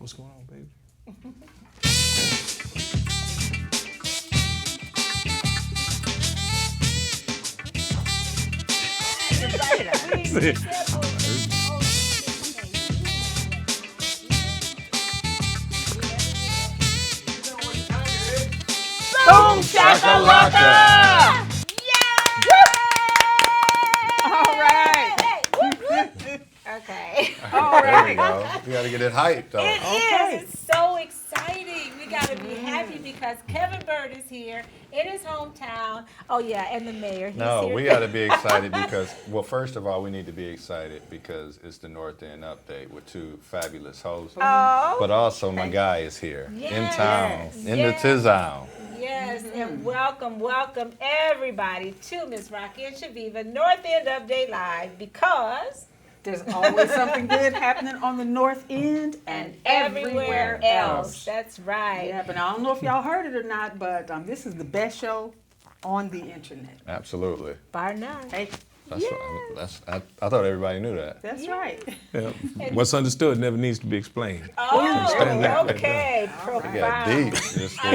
What's going on, baby? Boom shakalaka! All right. Okay. All There we right. go. We got to get it hyped, though. It Okay. is. It's so exciting. We got to be happy because Kevin Burt is here in his hometown. Oh, yeah, and the mayor. He's No, here. we got to be excited because, well, first of all, we need to be excited because it's the North End Update with two fabulous hosts. Oh, But also, my guy is here in Yes. town, in Yes. the Tizown. yes, and welcome everybody to Miss Rocki and Chaveevah North End Update Live because There's always something good happening on the North End and everywhere else. That's right. Yeah, but I don't know if y'all heard it or not, but this is the best show on the internet. Absolutely. Bar none. Hey, I thought everybody knew that. that's right. Yeah. What's understood never needs to be explained. Oh, that. okay. We Profound. got deep. Just I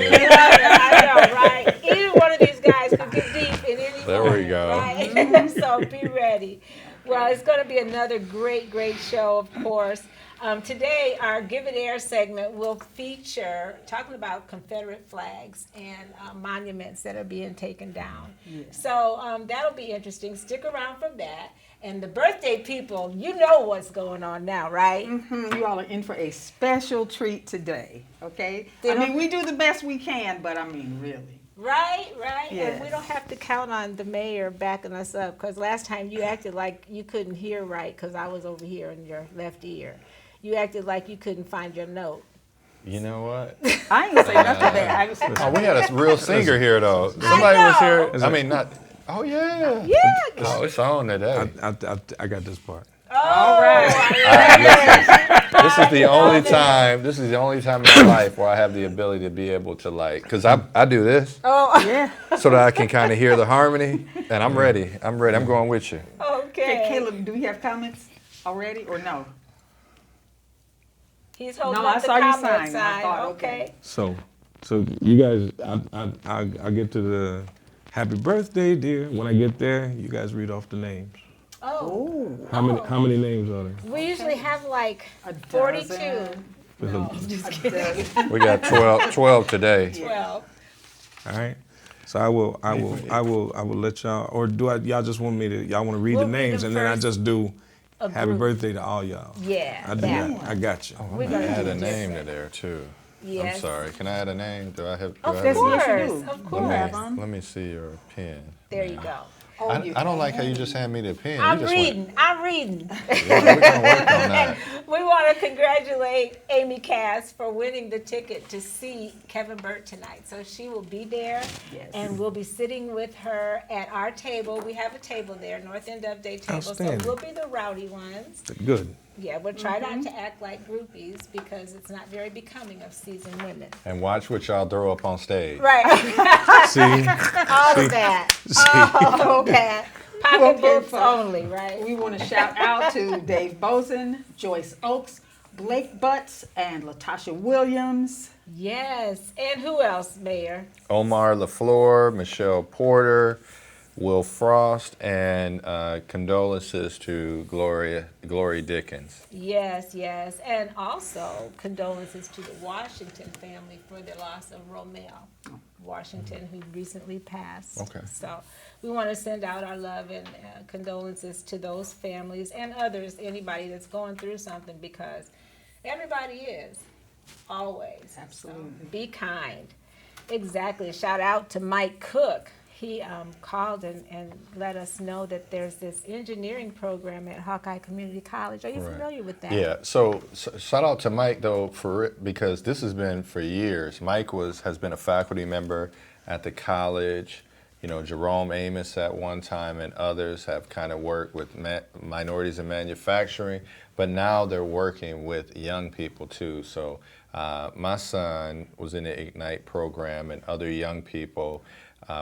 know, right? Either one of these guys could get deep in any There we moment, go. right? So be ready. Well, it's going to be another great show, of course. Today, our Give It Air segment will feature talking about Confederate flags and monuments that are being taken down. Yeah. So that'll be interesting. Stick around for that. And the birthday people, you know what's going on now, right? You all are in for a special treat today, okay? They I don't- mean, we do the best we can, but I mean, really. Right. And Yes. we don't have to count on the mayor backing us up because last time you acted like you couldn't hear right because I was over here in your left ear. You acted like you couldn't find your note. You know what? I ain't gonna say nothing bad. I was Oh, we had a real singer here, though. Somebody was here. know. I mean, not. Oh, yeah. Yeah. Oh, it's on today. I got this part. all right. This is the only time. This is the only time in my life where I have the ability to be able to because I do this Oh, Yeah. so that I can kind of hear the harmony, and I'm ready. I'm going with you. okay. Okay, Caleb, do we have comments already or no? He's holding No, up I the saw you comment sign. I sign. thought, Okay. So you guys, I get to the happy birthday, dear. When I get there, you guys read off the names. Oh. How many names are there? We usually have like A 42. dozen. There's No, a- just kidding. We got 12 today. 12. All right. So I will let y'all, or y'all just want me to, y'all want to read We'll the read names them and then I first. just do A happy group. birthday to all y'all. Yeah. I do that that. I got you. We're I gonna add do a just name that. to there too. Yes. I'm sorry. Can I add a name? Do I have? Do Of I have course. Yes, you do. Of You course. have 'em. Let me see your pen. There you go. I don't like how you just hand me the pen. I'm you just reading. I'm reading. We're gonna work on that. We want to congratulate Amy Cass for winning the ticket to see Kevin Burt tonight. So she will be there, Yes. and we'll be sitting with her at our table. We have a table there, North End Update table. Outstanding. So we'll be the rowdy ones. Good. Yeah, we'll try not to act like groupies because it's not very becoming of seasoned women. And watch what y'all throw up on stage. Right. See? All of that. All of that. Pocketbooks only, right? We want to shout out to Dave Boson, Joyce Oakes, Blake Butts, and Latasha Williams. Yes. And who else, Mayor? Omar LaFleur, Michelle Porter, Will Frost, and condolences to Glory Dickens. Yes. And also condolences to the Washington family for the loss of Romeo Washington, who recently passed. Okay. So we want to send out our love and condolences to those families and others, anybody that's going through something, because everybody is, always. Absolutely. So be kind. Exactly. Shout out to Mike Cook. He called and let us know that there's this engineering program at Hawkeye Community College. Are you Right. familiar with that? Yeah, so shout out to Mike though because this has been for years. Mike has been a faculty member at the college. You know, Jerome Amos at one time and others have kind of worked with minorities in manufacturing, but now they're working with young people too. So my son was in the Ignite program and other young people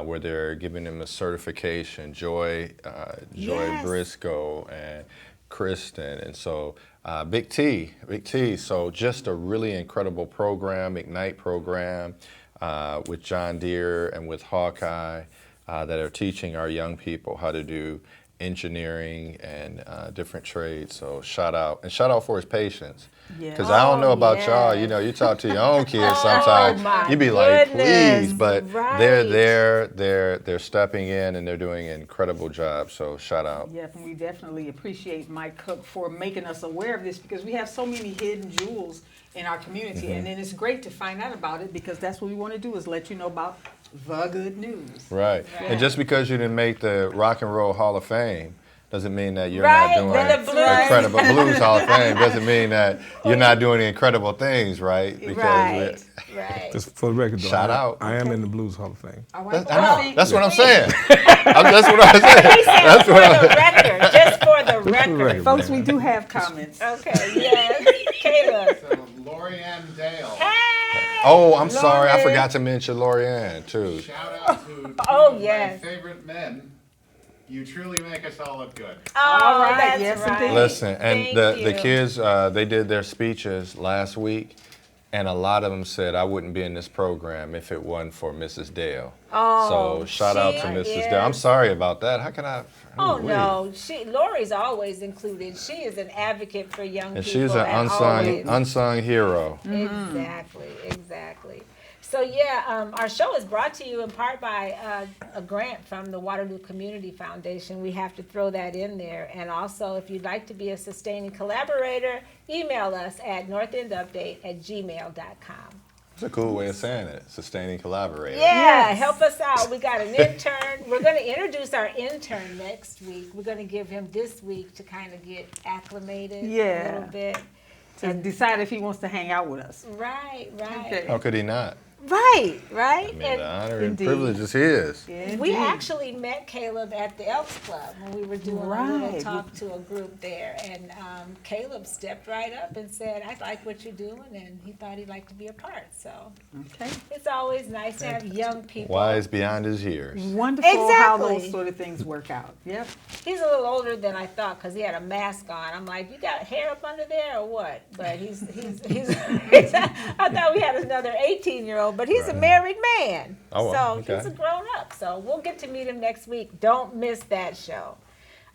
where they're giving them a certification. Joy Yes. Briscoe and Kristen, and so Big T. So just a really incredible program, Ignite program with John Deere and with Hawkeye that are teaching our young people how to do engineering and different trades. So shout out for his patience. Because I don't know about y'all, you know, you talk to your own kids sometimes, my you be like, goodness, please, but they're there, they're stepping in and they're doing an incredible job. So shout out. Yep, and we definitely appreciate Mike Cook for making us aware of this, because we have so many hidden jewels in our community, and then it's great to find out about it, because that's what we want to do, is let you know about the good news. Right. And just because you didn't make the Rock and Roll Hall of Fame doesn't mean that you're Right, not doing the Blues. incredible Blues Hall of Fame. Doesn't mean that you're not doing incredible things, right? Right. Just for the record, though, Shout out. I am in the Blues Hall of Fame. All right. I know. That's what I'm saying. That's what I'm saying. He said That's for what I'm the record, just for the record. record. Folks, we do have comments. Okay, yes. Caleb. So Lori Ann Dale. Hey! Oh, I'm sorry. I Lori. forgot to mention Lorianne, too. Shout out to two Oh, of yes. my favorite men. You truly make us all look good. Oh, All right, that's yes, right. indeed. Listen, and Thank the you. kids, they did their speeches last week, and a lot of them said, I wouldn't be in this program if it wasn't for Mrs. Dale. Oh, So shout out to she Mrs. Dale. I'm is- sorry about that. How can I? Oh wait. no, Lori's always included. She is an advocate for young And people. she's an always. unsung hero. Exactly. So yeah, our show is brought to you in part by a grant from the Waterloo Community Foundation. We have to throw that in there. And also, if you'd like to be a sustaining collaborator, email us at northendupdate@gmail.com. It's a cool way of saying it. Sustaining collaborator. Yeah, help us out. We got an intern. We're going to introduce our intern next week. We're going to give him this week to kind of get acclimated a little bit. To decide if he wants to hang out with us. Right. Okay. How could he not? Right. I mean, the honor and Indeed. privilege is his. We actually met Caleb at the Elks Club when we were doing a little Right. talk to a group there. And Caleb stepped right up and said, I like what you're doing. And he thought he'd like to be a part. So Okay. it's always nice to have young people. Wise beyond his years. Wonderful how Exactly. those sort of things work out. Yep. He's a little older than I thought because he had a mask on. I'm like, you got hair up under there or what? But he's I thought we had another 18-year-old, but he's a married man. Oh, well, so okay. he's a grown up. So we'll get to meet him next week. Don't miss that show.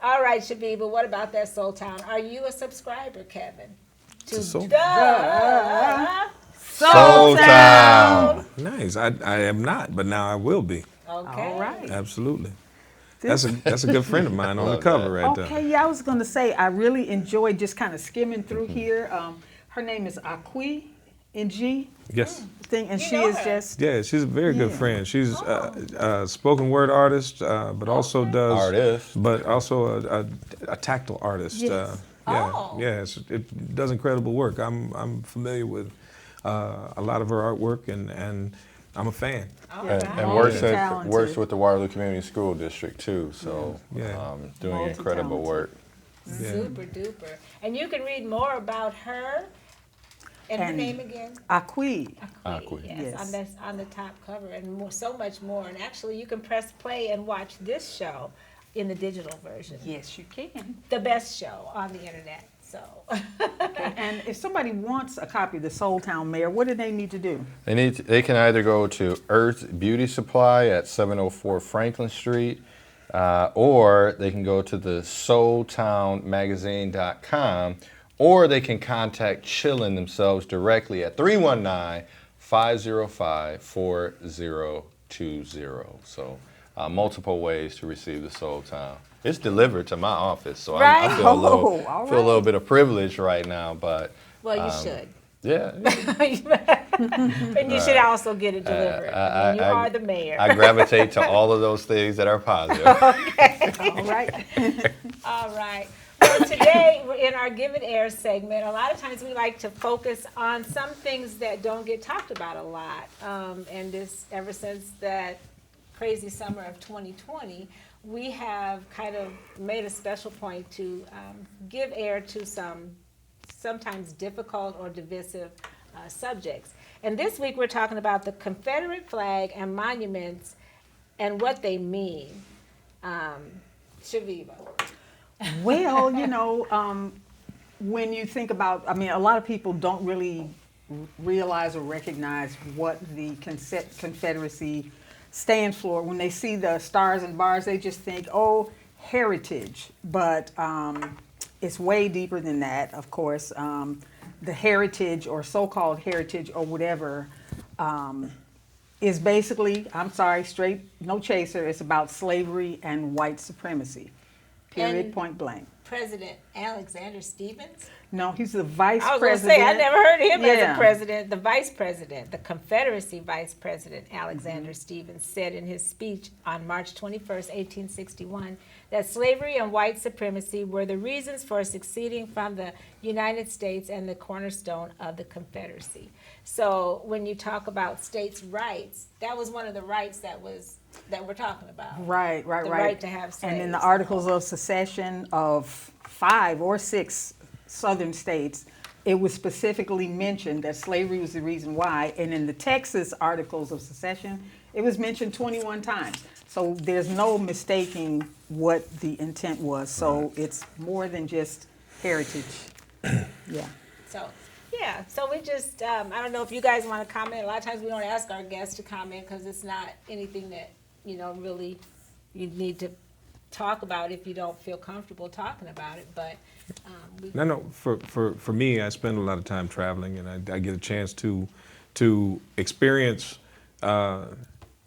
All right, Chaveevah, what about that Soul Town? Are you a subscriber, Kevin? To Soul- the Soul Town. Nice. I am not, but now I will be. Okay. All right. Absolutely. That's a good friend of mine on the Love cover that. right there. Okay, yeah, I was going to say, I really enjoyed just kind of skimming through here. Her name is Akwi, NG Yes. thing, and You she know is her. just, Yeah, she's a very good Yeah. friend. She's a spoken word artist, but also does but also a tactile artist. Yes. It does incredible work. I'm familiar with a lot of her artwork, and I'm a fan. All And, right. and works Multi-talented. with the Waterloo Community School District too. So Yeah. doing incredible Multi-talented. work. Yeah. Super duper. And you can read more about her and her And- name again. Akwi. Akwi. Yes, Yes. on the top cover, and more, so much more. And actually, you can press play and watch this show in the digital version. Yes, you can. The best show on the internet. So, And if somebody wants a copy of the Soul Town Mayor, what do they need to do? They can either go to Earth Beauty Supply at 704 Franklin Street, or they can go to the soultownmagazine.com, or they can contact Chillin themselves directly at 319-505-4020. So multiple ways to receive the Soul Town. It's delivered to my office, so Right. I feel a little, Oh, all feel a little right. bit of privilege right now, but well, you should. yeah. And you should also get it delivered. I mean, you are the mayor. I gravitate to all of those things that are positive. All right. All right. Well, today in our Give It Air segment, a lot of times we like to focus on some things that don't get talked about a lot. And this, ever since that crazy summer of 2020, we have kind of made a special point to give air to some sometimes difficult or divisive subjects. And this week we're talking about the Confederate flag and monuments and what they mean. Chaveevah. Well, when you think about, I mean, a lot of people don't really realize or recognize what the Confederacy stands for. When they see the stars and bars, they just think, oh, heritage. But it's way deeper than that, of course. The heritage or so-called heritage or whatever is basically, I'm sorry, straight, no chaser, it's about slavery and white supremacy. Period, And point blank. President Alexander Stevens? No, he's the vice I was going to president. say, I never heard of him as Yeah. a president. The vice president, the Confederacy vice president, Alexander Stevens, said in his speech on March 21st, 1861, that slavery and white supremacy were the reasons for seceding from the United States and the cornerstone of the Confederacy. So when you talk about states' rights, that was one of the rights that we're talking about. Right. The right to have slaves. And in the Articles of Secession of 5 or 6 southern states, it was specifically mentioned that slavery was the reason why. And in the Texas Articles of Secession, it was mentioned 21 times. So there's no mistaking what the intent was. So it's more than just heritage. Yeah. So we just, I don't know if you guys want to comment. A lot of times we don't ask our guests to comment because it's not anything that, really you need to talk about if you don't feel comfortable talking about it. But No. For me, I spend a lot of time traveling, and I get a chance to experience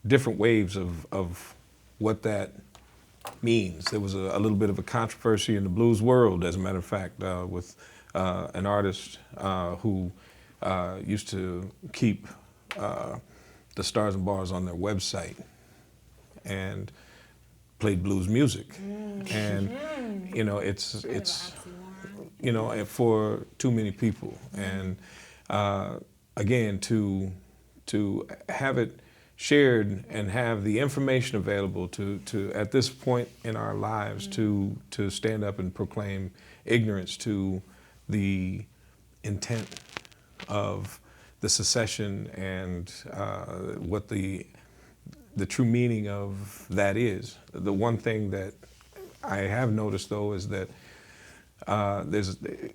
different waves of what that means. There was a little bit of a controversy in the blues world, as a matter of fact, with an artist who used to keep the stars and bars on their website and played blues music. And it's for too many people. And again, to have it shared and have the information available to at this point in our lives to stand up and proclaim ignorance to the intent of the secession and what the true meaning of that is. The one thing that I have noticed, though, is that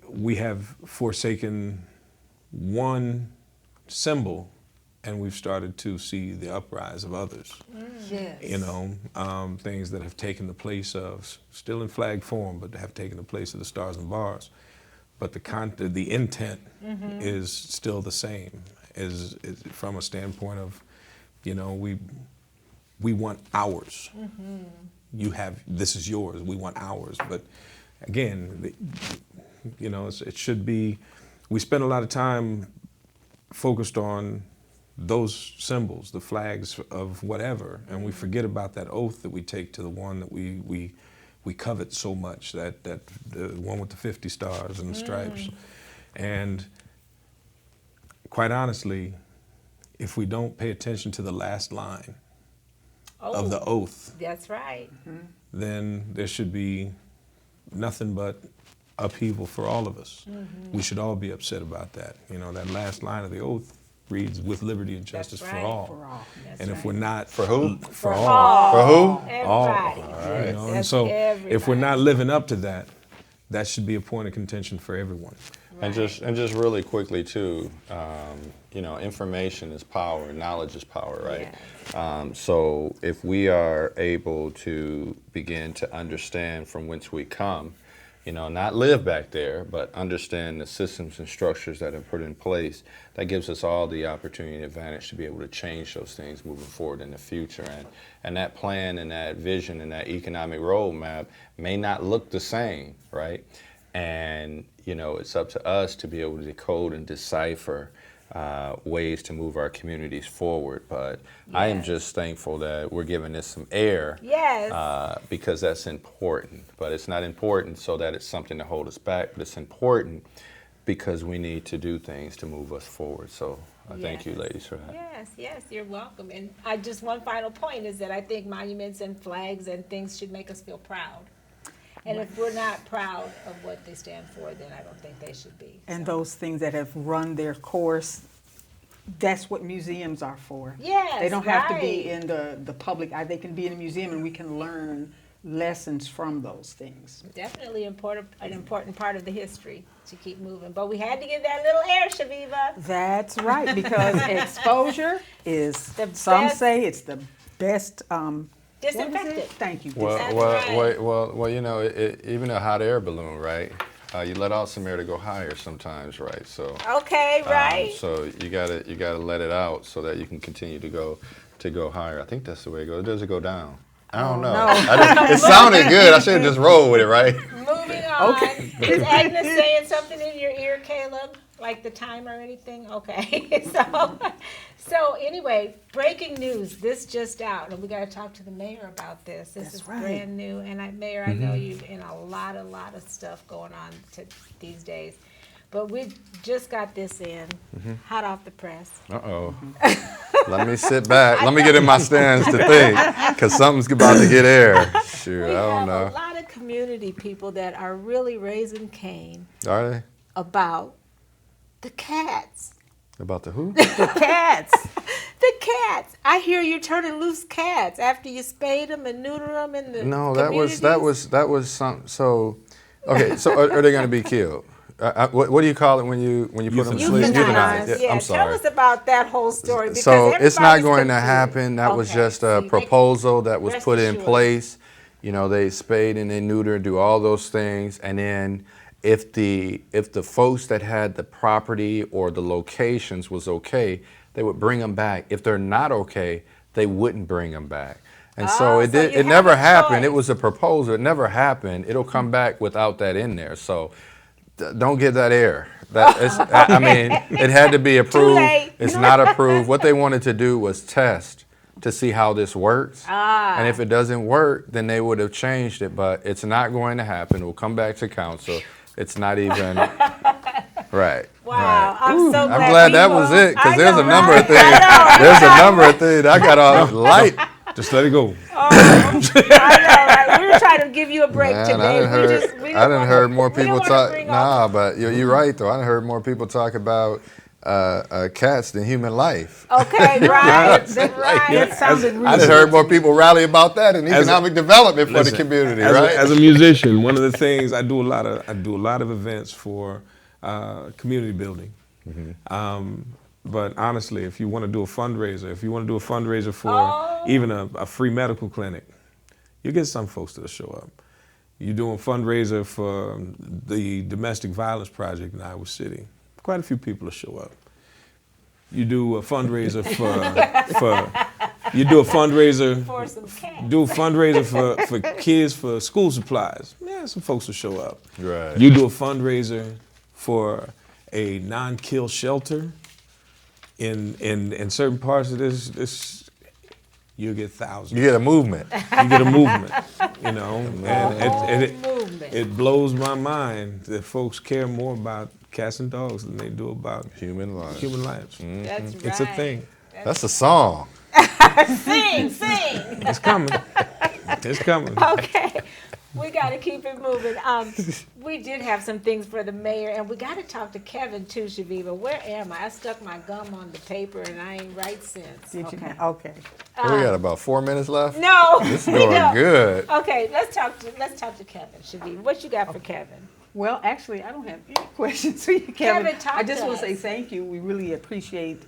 we have forsaken one symbol, and we've started to see the uprise of others. Yes. Things that have taken the place of, still in flag form, but have taken the place of the stars and bars. But the intent is still the same, is from a standpoint of, we want ours. This is yours, we want ours. But again, it should be, we spend a lot of time focused on those symbols, the flags of whatever, and we forget about that oath that we take to the one that we covet so much, that the one with the 50 stars and the stripes. And quite honestly, if we don't pay attention to the last line of the oath, that's right. then there should be nothing but upheaval for all of us. We should all be upset about that. That last line of the oath reads, with liberty and justice That's for right. all. For all. And if we're not, For who? For all. For who? Everybody. And That's so if we're not everybody. living up to that, that should be a point of contention for everyone. And just really quickly too, information is power, knowledge is power, right? So if we are able to begin to understand from whence we come, not live back there, but understand the systems and structures that are put in place, that gives us all the opportunity and advantage to be able to change those things moving forward in the future. And that plan and that vision and that economic roadmap may not look the same, right? And, it's up to us to be able to decode and decipher ways to move our communities forward. But I am just thankful that we're giving this some air. Yes. Because that's important. But it's not important so that it's something to hold us back, but it's important because we need to do things to move us forward. So I thank you, ladies, for that. Yes, you're welcome. And just one final point is that I think monuments and flags and things should make us feel proud. And if we're not proud of what they stand for, then I don't think they should be. And those things that have run their course, that's what museums are for. Yes, They don't have to right. be in the public eye. They can be in a museum and we can learn lessons from those things. Definitely an important part of the history to keep moving. But we had to give that little air, Chaveevah. That's right, because exposure is, The some best- say it's the best, what is Disinfectant. it? Thank you. Well, That's well, right. well, you know, even a hot air balloon, right? You let out some air to go higher sometimes, right? So, Okay, right. so you gotta let it out so that you can continue to go higher. I think that's the way it goes. Does it go down? I don't know. no. It sounded good. I should have just rolled with it, right? Moving on. Is Agnes saying something in your ear, Caleb? Like the time or anything? Okay. So anyway, breaking news. This just out, and we got to talk to the mayor about this. This That's is right. brand new, and Mayor, I know you've in a lot of stuff going on these days. But we just got this in, hot off the press. Uh-oh. Let me sit back. Let me get in my stands to think, because something's about to get air. Shoot, We I don't have a know. lot of community people that are really raising Cain Are they? about the cats. About the who? Cats. The cats. I hear you're turning loose cats after you spayed them and neuter them in the No, communities. that was some. So, okay. So are they going to be killed? What do you call it when you put them to sleep? Euthanized. Yeah, I'm tell sorry. us about that whole story. Because So it's not everybody's going to confused. happen. That was Okay, just a see, proposal that was rest put in assured. place. You know, they spayed and they neutered, do all those things, and then if the folks that had the property or the locations was okay, they would bring them back. If they're not okay, they wouldn't bring them back. And so Oh, it so did. you It have never a happened. It choice. was a proposal. It never happened. It'll come back without that in there. So don't get that air. I mean, it had to be approved. late. It's not approved. What they wanted to do was test to see how this works. And if it doesn't work, then they would have changed it. But it's not going to happen. It will come back to council. It's not even right. Wow, right. I'm so glad. I'm glad we that was moved. it, because I there's know, a number right? of things. There's a number of things. I got all light. Just let it go. I know, right? We were trying to give you a break Man, today. I done We heard more we didn't people wanna talk. bring Nah, all but you're right though. I done heard more people talk about cats than human life. Okay, right, right. That sounded I done heard more people rally about that and economic development for the Listen, community, as right? as a musician, one of the things I do a lot of events for community building. But honestly, if you want to do a fundraiser, for even a free medical clinic, you get some folks that'll show up. You're doing a fundraiser for the domestic violence project in Iowa City, quite a few people will show up. You do a fundraiser For some cats. do a fundraiser for kids for school supplies. Yeah, some folks will show up. Right. You do a fundraiser for a non-kill shelter in certain parts of this, you'll get thousands. You get a movement. You get a movement, you know, and Movement. it blows my mind that folks care more about cats and dogs than they do about Human life. human lives. That's right. It's a thing. That's a song. Sing. It's coming. It's coming. Okay, we got to keep it moving. We did have some things for the mayor, and we got to talk to Kevin too, Chaveevah. Where am I? I stuck my gum on the paper, and I ain't right since. Did you? Okay. Okay. We got about 4 minutes left. No, This is we going don't. good. Okay, let's talk to Kevin, Chaveevah. What you got for Kevin? Well, actually, I don't have any questions for you, Kevin. Kevin, talk I just to want to say us. thank you. We really appreciate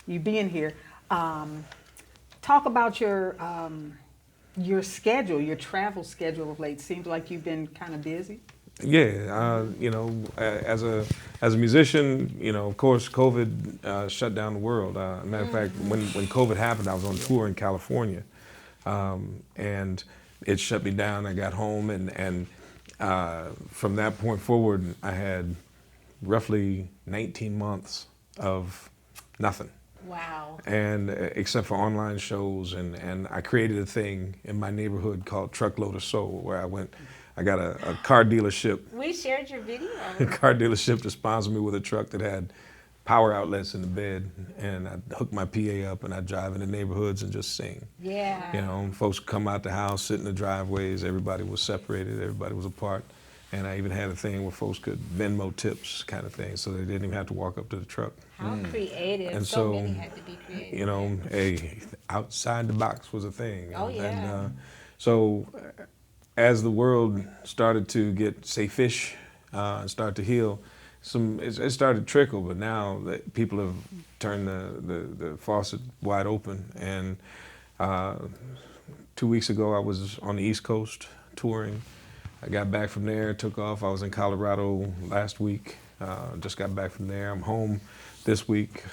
you being here. Talk about your schedule, your travel schedule of late. Seems like you've been kind of busy. Yeah, you know, as a musician, you know, of course, COVID shut down the world. Matter of fact, when COVID happened, I was on tour in California, and it shut me down. I got home, and from that point forward, I had roughly 19 months of nothing. Wow. And except for online shows, and I created a thing in my neighborhood called Truckload of Soul, where I got a car dealership, We shared your video. to sponsor me with a truck that had power outlets in the bed, and I'd hook my PA up and I'd drive in the neighborhoods and just sing. Yeah. You know, folks would come out the house, sit in the driveways, everybody was separated, everybody was apart. And I even had a thing where folks could Venmo tips kind of thing, so they didn't even have to walk up to the truck. How creative. And so so, many had to be creative. You know, outside the box was a thing. Oh, yeah. And so as the world started to get safe-ish and start to heal, it started to trickle. But now that people have turned the faucet wide open. And 2 weeks ago, I was on the East Coast touring. I got back from there, took off. I was in Colorado last week. Just got back from there. I'm home this week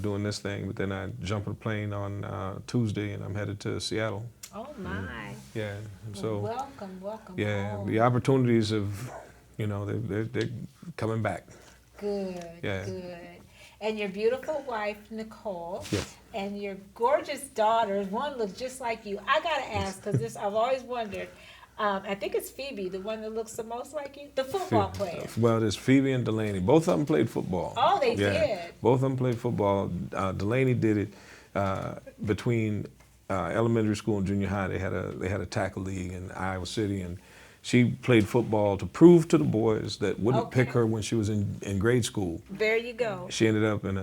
doing this thing, but then I jump on a plane on Tuesday and I'm headed to Seattle. Oh my. Yeah, and so Welcome yeah, home. the opportunities have, they're coming back. Good, Yeah. good. And your beautiful wife, Nicole, Yes. and your gorgeous daughters, one looks just like you. I gotta ask, because this I've always wondered. I think it's Phoebe, the one that looks the most like you, the football player. Well, there's Phoebe and Delaney. Both of them played football. Oh, they did. Both of them played football. Delaney did it between elementary school and junior high. They had a tackle league in Iowa City, and she played football to prove to the boys that wouldn't pick her when she was in grade school. There you go. She ended up in they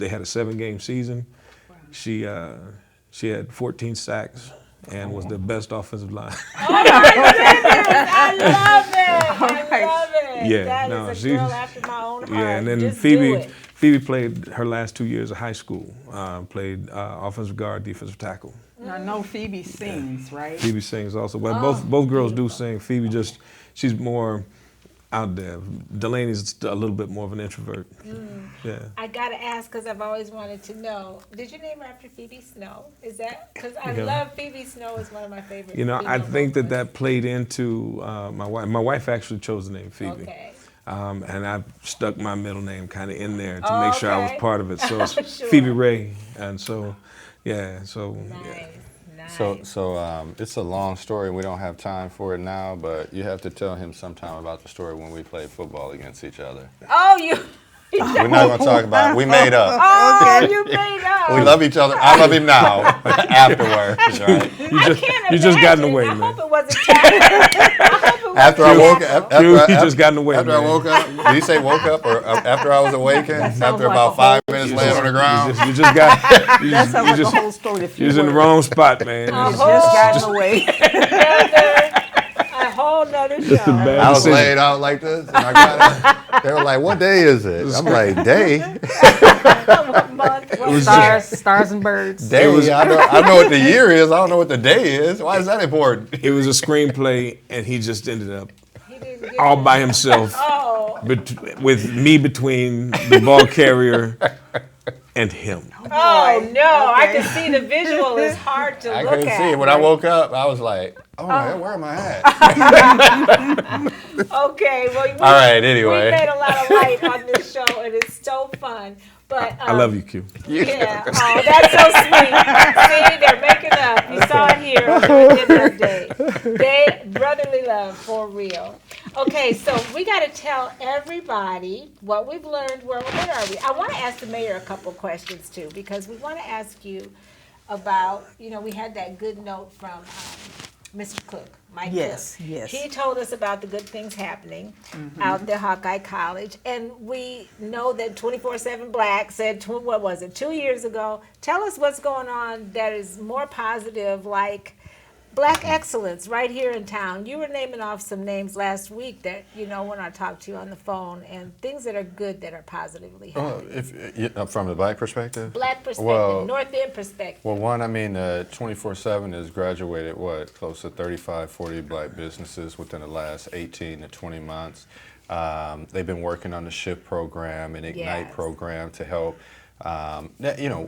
had a 7-game season. Wow. She had 14 sacks and was the best offensive line. Oh my goodness, I love it. All I right. love it. Yeah, That no, is a she's- girl after my own heart. Yeah, and then Just do it. Phoebe played her last 2 years of high school. Played offensive guard, defensive tackle. I know Phoebe sings, right? Phoebe sings also. Well, Oh, both girls do sing. Phoebe she's more out there. Delaney's a little bit more of an introvert. Yeah. I gotta ask because I've always wanted to know. Did you name her after Phoebe Snow? Is that because I Yeah. love Phoebe Snow? Is one of my favorite. I female think vocalists. that played into my wife. My wife actually chose the name Phoebe. Okay. And I stuck my middle name kind of in there to make sure I was Okay. part of it. So it's Sure. Phoebe Ray, and so yeah. Nice, nice. So it's a long story. We don't have time for it now, but you have to tell him sometime about the story when we played football against each other. Oh, you. We're not going to talk about it. We made up. Oh, you made up. We love each other. I love him now. Afterwards, right? You just got in the way, I man. hope it wasn't tacky. After I woke up, You just got in the way, after I man. woke up, did you say woke up or after I was awakened? After like about a 5 minutes laying on the ground. You just got. That sounds like a whole story. You was in the wrong spot, man. Just got in the way. A whole nother show. bad I was decision. laid out like this, and I got. They were like, "What day is it?" I'm like, "Day, What month? What Stars and birds. day." I know what the year is. I don't know what the day is. Why is that important? It was a screenplay, and he just ended up He didn't get all it. by himself, Oh, with me between the ball carrier and him. oh no! I Okay. can see the visual is hard to I look couldn't at. see it. When I woke up, I was like, "Oh my, where am I at?" Okay, well, All right, anyway. we made a lot of light on this show, and it's so fun. But I love you, Q. Yeah, oh, that's so sweet. See, they're making up. You saw it here on the Weekend Update. Brotherly love for real. Okay, so we got to tell everybody what we've learned. Where are we? I want to ask the mayor a couple questions too, because we want to ask you about. We had that good note from Mr. Cook. Mike Yes, Cook. yes. He told us about the good things happening out at Hawkeye College, and we know that 24/7 Black said, what was it, 2 years ago? Tell us what's going on that is more positive, like Black excellence right here in town. You were naming off some names last week that, when I talked to you on the phone, and things that are good that are positively happening. From the Black perspective. Black perspective, Well- North End perspective. Well, one, 24/7 has graduated, close to 35, 40 Black businesses within the last 18 to 20 months. They've been working on the SHIFT program and IGNITE Yes. program to help,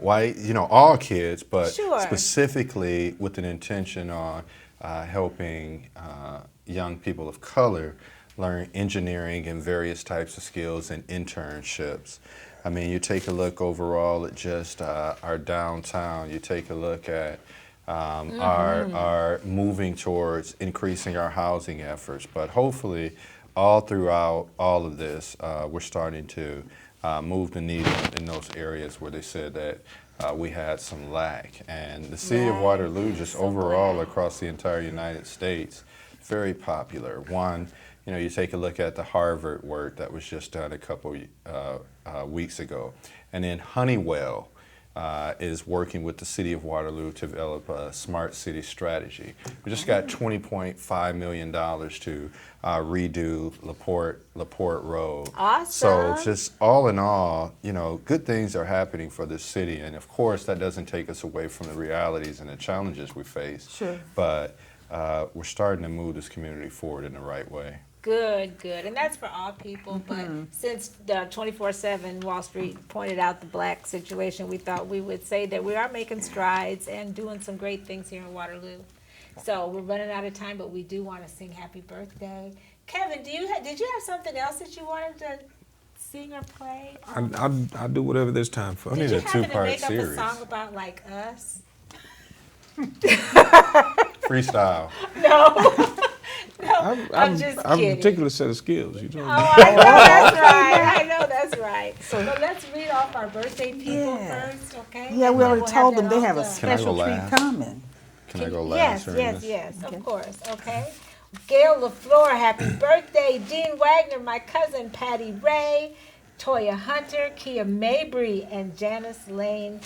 white, all kids, but Sure. specifically with an intention on helping young people of color learn engineering and various types of skills and internships. I mean, you take a look overall at just our downtown. You take a look at our moving towards increasing our housing efforts. But hopefully, all throughout all of this, we're starting to move the needle in those areas where they said that we had some lack. And the city of Right. Waterloo, just So overall glad. across the entire United States, very popular. One, you take a look at the Harvard work that was just done a couple weeks ago. And then Honeywell is working with the city of Waterloo to develop a smart city strategy. We just got $20.5 million to redo Laporte Road. Awesome. So just all in all, you know, good things are happening for this city. And of course, that doesn't take us away from the realities and the challenges we face. Sure. But we're starting to move this community forward in the right way. Good, good. And that's for all people. But since the 24/7 Wall Street pointed out the black situation, we thought we would say that we are making strides and doing some great things here in Waterloo. So we're running out of time, but we do want to sing happy birthday. Kevin, did you have something else that you wanted to sing or play? I'll do whatever there's time for. I Did need you a happen to two-part make up series. a song about like us? Freestyle. I'm just I'm a kidding. particular set of skills. You know. Oh, I know that's right. I know that's right. So let's read off our birthday people first, okay? Yeah, we And already we'll told have them that they all have a done. Can I go special treat last? coming. Can I go Yes, last? or yes, this? yes, of course, okay. Gail LaFleur, happy birthday. Dean Wagner, my cousin Patty Ray, Toya Hunter, Kia Mabry, and Janice Lane.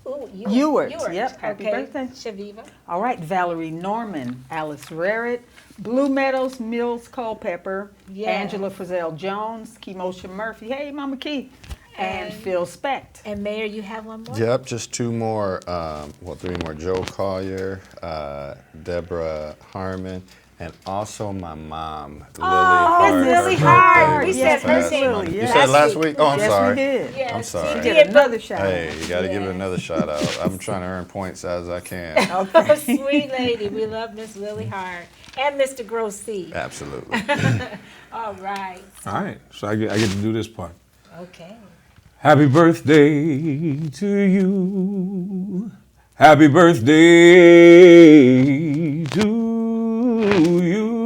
Ooh, Ewart, yep, happy okay. birthday. Chaveevah. All right, Valerie Norman, Alice Rarrett, Blue Meadows, Mills Culpepper, Yeah. Angela Frizzell Jones, Keemosha Murphy, hey Mama Key, and And- Phil Specht. And Mayor, you have one more? Yep, just two more, three more. Joe Collier, Deborah Harmon, and also my mom, Lily Hart. Miss Lily Her Hart. birthday We was said this her past name Monday. You last said last week. week? Oh, I'm Yes, sorry. we did. Yes, I'm she sorry. Get did, another shot. Hey, you got to give it Yeah. another shout out. I'm trying to earn points as I can. Oh, sweet lady. We love Miss Lily Hart. And Mr. Grossi. Absolutely. All right. All right. So I get to do this part. Okay. Happy birthday to you. Happy birthday to you.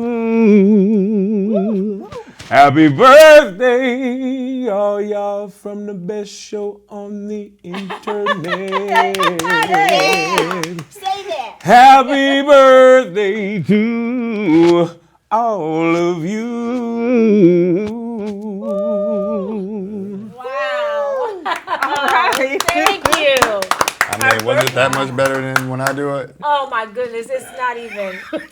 Happy birthday, all y'all from the best show on the internet. Say that. Happy birthday to all of you. Wow. All right. Thank you. I mean, was it that much better than when I do it? Oh my goodness, it's not even close.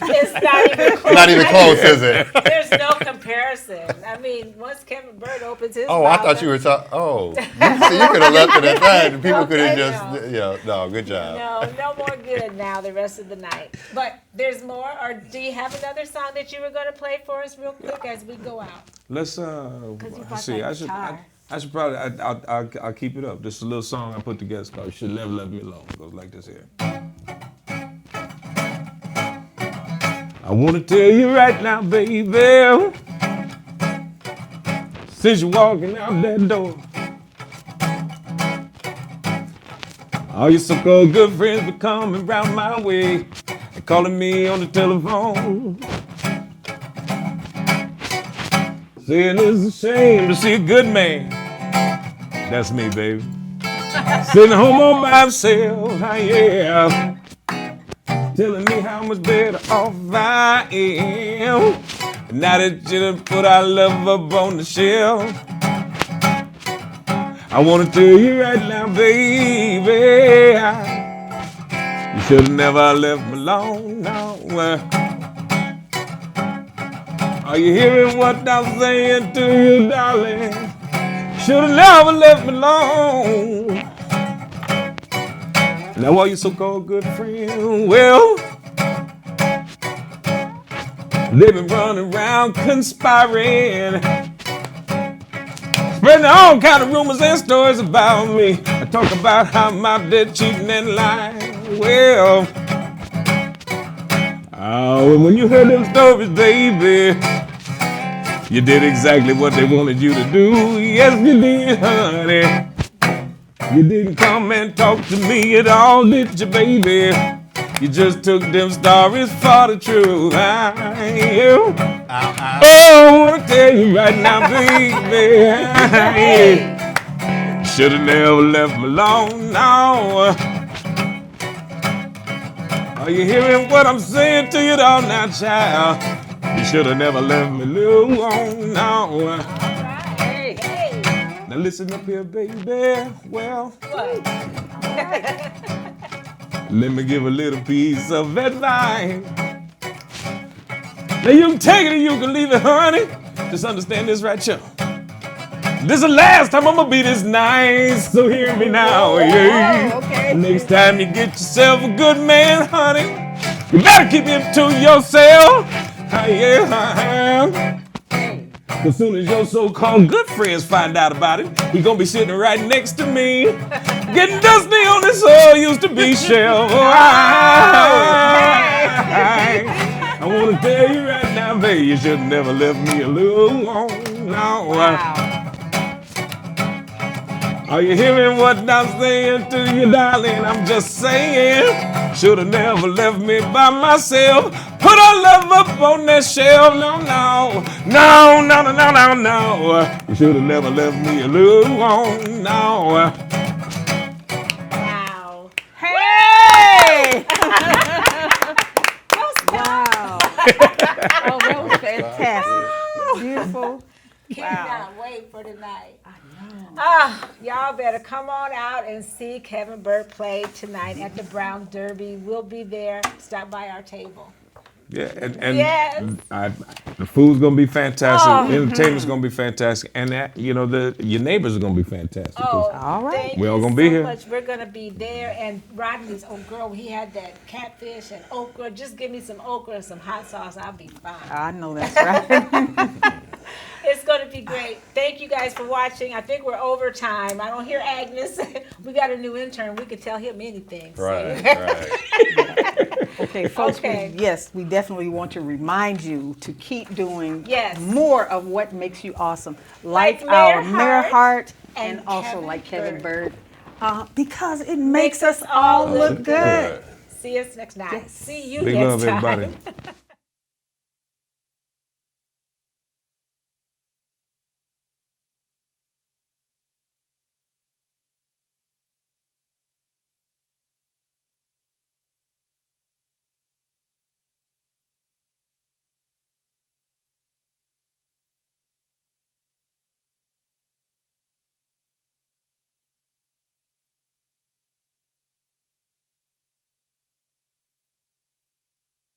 Not even close, is it? There's no comparison. I mean, once Kevin Burt opens his Oh, I mouth, thought you were talking. Oh, you could have left it at that. And people could have Okay, just, no, good job. No more good now the rest of the night. But there's more, or do you have another song that you were going to play for us real quick as we go out? Let's you brought see. that guitar. I should probably I'll keep it up. This is a little song I put together called "You Should Never Let Me Alone." It goes like this here. I wanna tell you right now, baby, since you're walking out that door, all your so-called good friends be coming round my way and calling me on the telephone. Saying it's a shame to see a good man. That's me, baby. Sitting home all by himself, yeah. Telling me how much better off I am. Now that you done put our love up on the shelf, I wanna tell you right now, baby, you should've never left me alone, no. Are you hearing what I'm saying to you, darling? Should've never left me alone. Now all you so-called good friends, well, they've been running around conspiring, spreading all kind of rumors and stories about me. I talk about how I'm out there cheating and lying. Well, oh, and when you heard them stories, baby, you did exactly what they wanted you to do. Yes, you did, honey. You didn't come and talk to me at all, did you, baby? You just took them stories for the truth. Oh, I wanna tell you right now, baby, should've never left me alone, no. Are you hearing what I'm saying to you all now, child? You should've never left me alone, no. Hey. Now listen up here, baby. Well, What? Let me give a little piece of advice. Now you can take it or you can leave it, honey. Just understand this right here. This is the last time I'm gonna be this nice, so hear me now, yeah. okay. Next time you get yourself a good man, honey, you better keep him to yourself. Yeah. As soon as your so-called good friends find out about it, he gonna be sitting right next to me, getting dusty on this soil used to be shelf. I wanna tell you right now, baby, you should never left me alone. No. Wow. Are you hearing what I'm saying to you, darling? I'm just saying, should have never left me by myself. Put our love up on that shelf. No. You should have never left me alone. No. Wow. Hey! Wow. Oh, that was fantastic. Beautiful. Cannot wait for tonight. Ah, y'all better come on out and see Kevin Burt play tonight at the Brown Derby. We'll be there. Stop by our table. Yeah, and Yes. the food's gonna be fantastic. Oh. Entertainment's gonna be fantastic, and your neighbors are gonna be fantastic. Oh, All right. thank We all you gonna be so here. much. We're gonna be there. And Rodney's girl, he had that catfish and okra. Just give me some okra and some hot sauce. I'll be fine. I know that's right. It's going to be great. Thank you guys for watching. I think we're over time. I don't hear Agnes. We got a new intern. We could tell him anything. So. Right. Okay, folks, Okay. we definitely want to remind you to keep doing Yes. more of what makes you awesome. Like Mayor our Mayor Hart Hart and and also Kevin like Kevin Burt. Burt. Because it makes us all look good. See us next night. See you Big next love, time. everybody.